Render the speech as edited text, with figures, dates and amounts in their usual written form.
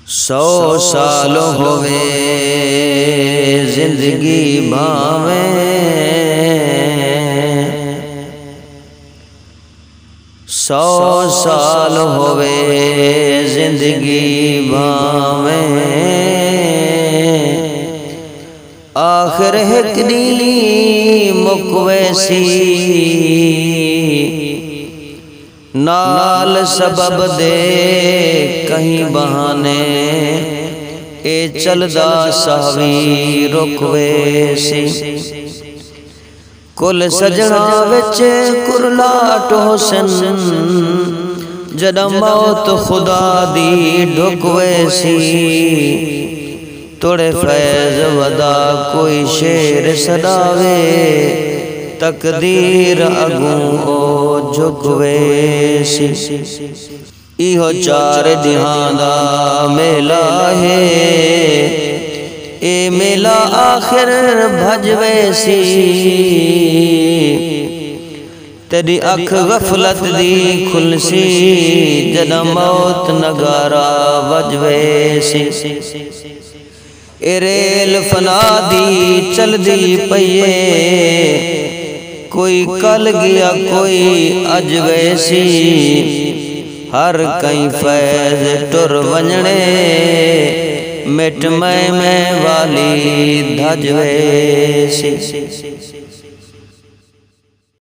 100 साल होवे जिंदगी भावे, 100 साल होवे जिंदगी भावे। आखिर एक दी मुकवैसी नाल सबब दे कहीं बहाने, ए चलदा सावी रुकवेसी। कुल सजना विच कुरलाट हुसन, जदा मौत खुदा दी ढुकवेसी। तोड़े फैज़ वदा कोई शेर सदावे, तकदीर अगूं ओ झुकवेसी। इहो 4 जहां दा मेला है, ए मेला आखिर भजवेसी। तेरी अख गफलत दी खुलसी, जदा मौत नगारा वजवेसी। ए रेल फना दी चलदी पईए, कोई कल गया कोई अज वैसी। हर कई फैज़ टुर वंजणे, मिट मैं वाली धज वैसी।